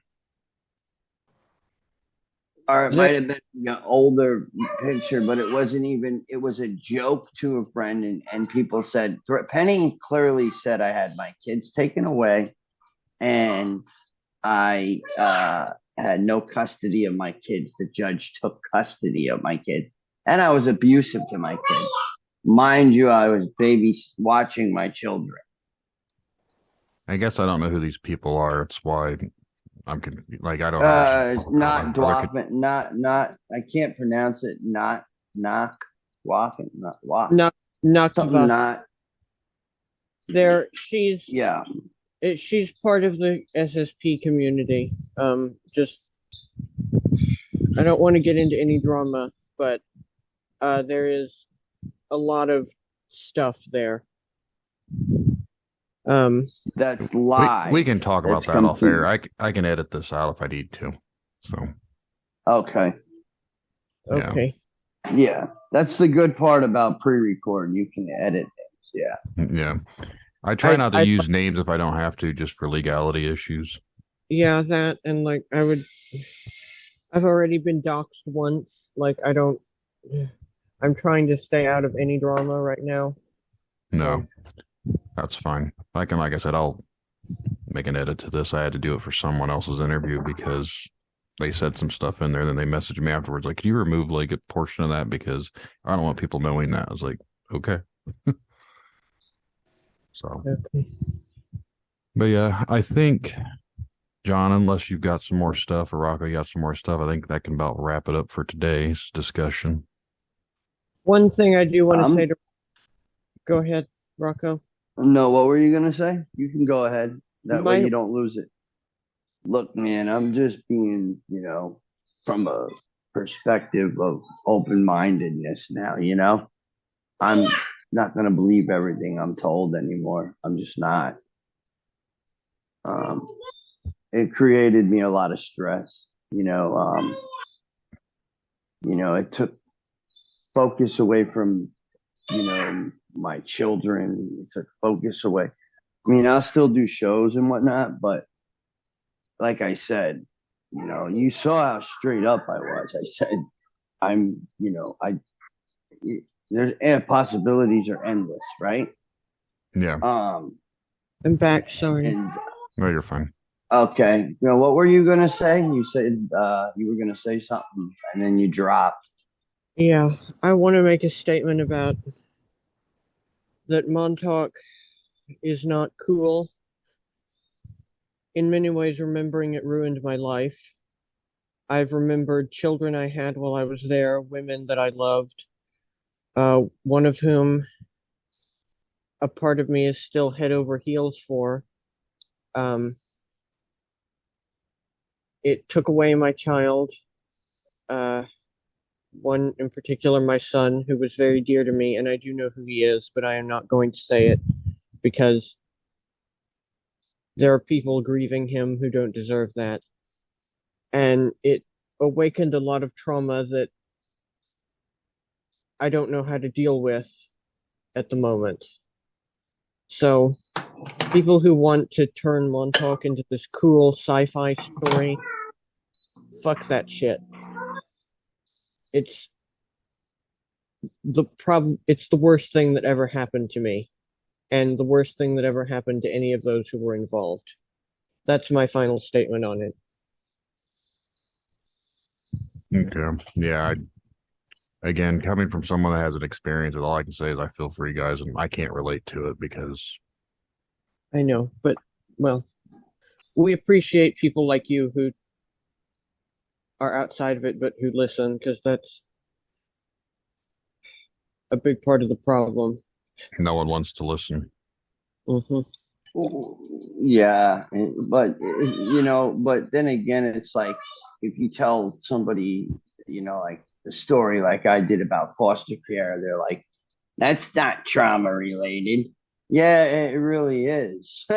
Or it might have been an older picture, but it wasn't even, it was a joke to a friend. And people said, Penny clearly said I had my kids taken away and I had no custody of my kids. The judge took custody of my kids and I was abusive to my kids. Mind you, I was watching my children. I guess I don't know who these people are. It's why I'm confused. Like, I don't know. I can't pronounce it. She's part of the SSP community. I don't want to get into any drama, but there is a lot of stuff there. That's live. We can talk about that off air. I can edit this out if I need to. So. Okay. Yeah. That's the good part about pre-record. You can edit things. Yeah. Yeah. I try not to use names if I don't have to, just for legality issues. Yeah, that and like I've already been doxxed once. Like I'm trying to stay out of any drama right now. No. That's fine. Like I said, I'll make an edit to this. I had to do it for someone else's interview because they said some stuff in there. Then they messaged me afterwards, like, "Can you remove like a portion of that because I don't want people knowing that." I was like, "Okay." So, but yeah, I think John, unless you've got some more stuff, or Rocko, you got some more stuff, I think that can about wrap it up for today's discussion. One thing I do want to say go ahead, Rocko. No, what were you going to say? You can go ahead. That way you don't lose it. Look, man, I'm just being, from a perspective of open-mindedness now, I'm not going to believe everything I'm told anymore. I'm just not. It created me a lot of stress, it took focus away from, my children. It took focus away. I mean, I'll still do shows and whatnot, but like I said, you saw how straight up I was. I said, there's possibilities are endless, right? Yeah. I'm back. Sorry. No, you're fine. Okay. What were you gonna say? You said you were gonna say something, and then you dropped. Yeah, I want to make a statement about that Montauk is not cool. In many ways, remembering it ruined my life. I've remembered children I had while I was there, women that I loved, one of whom a part of me is still head over heels for. It took away my child. one in particular, my son, who was very dear to me, and I do know who he is, but I am not going to say it because there are people grieving him who don't deserve that. And it awakened a lot of trauma that I don't know how to deal with at the moment. So, people who want to turn Montauk into this cool sci-fi story, fuck that shit. It's the worst thing that ever happened to me, and the worst thing that ever happened to any of those who were involved. That's my final statement on it. Okay. Yeah. Again, coming from someone that has an experience, all I can say is I feel for you guys, and I can't relate to it because I know, but, well, we appreciate people like you who are outside of it, but who listen, because that's a big part of the problem. no one wants to listen. Mm-hmm. Yeah, but then again, it's like if you tell somebody, like the story like I did about foster care, they're like, that's not trauma related. Yeah, it really is.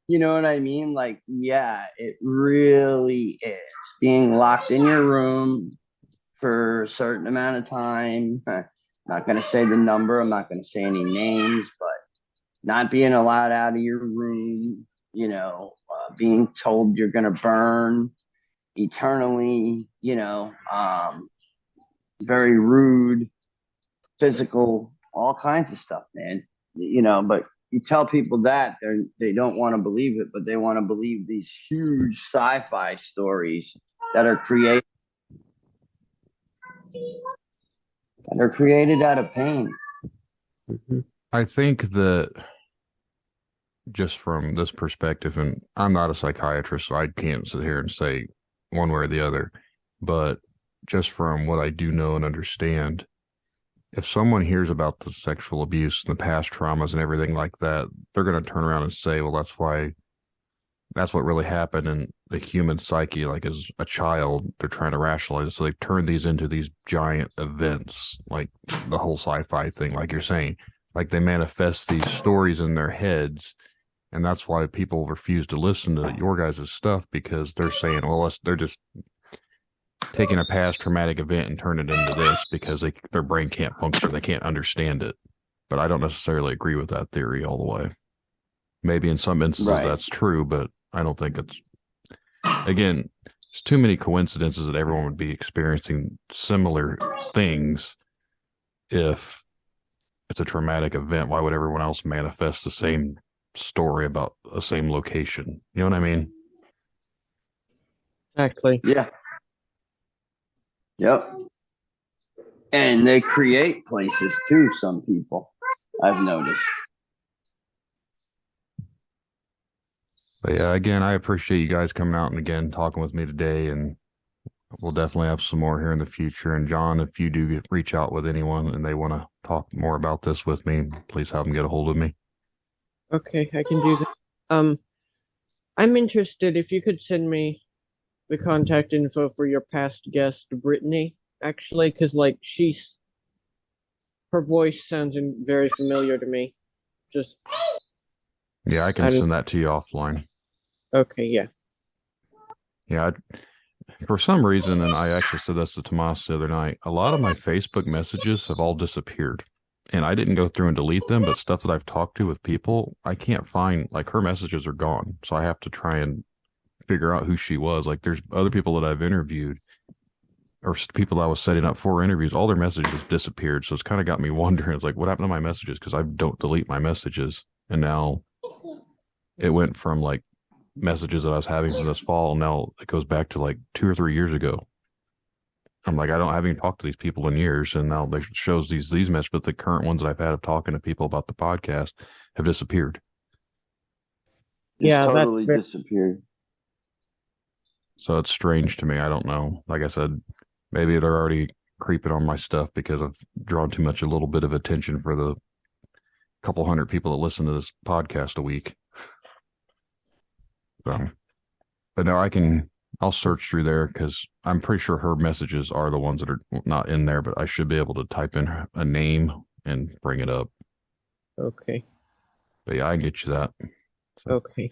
You know what I mean? Like, yeah, it really is. Being locked in your room for a certain amount of time. I'm not going to say the number, I'm not going to say any names, but not being allowed out of your room, being told you're going to burn eternally, very rude, physical, all kinds of stuff, man. But you tell people that they don't want to believe it, but they want to believe these huge sci-fi stories that are created out of pain. Mm-hmm. I think that just from this perspective, and I'm not a psychiatrist, so I can't sit here and say one way or the other, but just from what I do know and understand, if someone hears about the sexual abuse and the past traumas and everything like that, they're going to turn around and say, well, that's what really happened in the human psyche. Like as a child, they're trying to rationalize it. So they've turned these into these giant events, like the whole sci-fi thing, like you're saying, like they manifest these stories in their heads. And that's why people refuse to listen to your guys' stuff, because they're saying, well, they're just taking a past traumatic event and turn it into this because their brain can't function. They can't understand it. But I don't necessarily agree with that theory all the way. Maybe in some instances that's true, but I don't think it's, again, there's too many coincidences that everyone would be experiencing similar things. If it's a traumatic event, why would everyone else manifest the same story about the same location? You know what I mean? Exactly. Yeah. Yep. And they create places too, some people, I've noticed. But yeah, again, I appreciate you guys coming out and again talking with me today, and we'll definitely have some more here in the future. And John, if you do reach out with anyone and they want to talk more about this with me, please have them get a hold of me. Okay, I can do that. I'm interested if you could send me the contact info for your past guest, Brittany, actually, because her voice sounds very familiar to me. Yeah, I can send that to you offline. Okay, yeah. Yeah, for some reason, and I actually said this to Tomas the other night, a lot of my Facebook messages have all disappeared. And I didn't go through and delete them, but stuff that I've talked to with people, I can't find, like her messages are gone. So I have to try and figure out who she was. Like there's other people that I've interviewed or people that I was setting up for interviews, all their messages disappeared. So it's kind of got me wondering, it's like, what happened to my messages? Because I don't delete my messages. And now it went from like messages that I was having from this fall. Now it goes back to like 2 or 3 years ago. I'm like, I haven't even talked to these people in years. And now they shows these messages, but the current ones that I've had of talking to people about the podcast have disappeared. Yeah, totally disappeared. So it's strange to me. I don't know. Like I said, maybe they're already creeping on my stuff because I've drawn too much, a little bit of attention for the couple hundred people that listen to this podcast a week. So, but no, I can I'll search through there because I'm pretty sure her messages are the ones that are not in there, but I should be able to type in a name and bring it up. Okay. But yeah, I can get you that. So, Okay.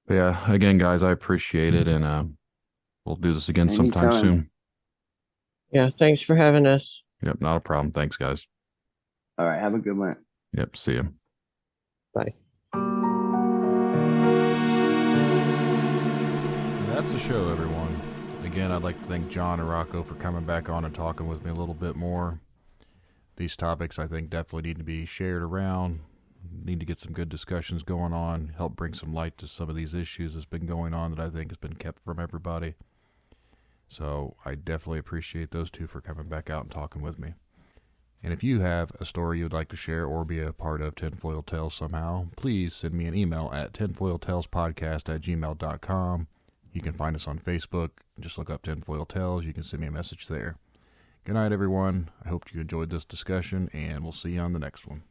but yeah, again, guys, I appreciate it, and we'll do this again sometime Anytime. soon. Yeah, thanks for having us. Yep, not a problem. Thanks, guys. All right. Have a good one. Yep, see you. Bye. That's the show, everyone. Again, I'd like to thank John and Rocko for coming back on and talking with me a little bit more. These topics, I think, definitely need to be shared around. Need to get some good discussions going on, help bring some light to some of these issues that's been going on that I think has been kept from everybody. So I definitely appreciate those two for coming back out and talking with me. And if you have a story you would like to share or be a part of Tinfoil Tales somehow, please send me an email at tinfoiltalespodcast@gmail.com. You can find us on Facebook. Just look up Tinfoil Tales. You can send me a message there. Good night, everyone. I hope you enjoyed this discussion, and we'll see you on the next one.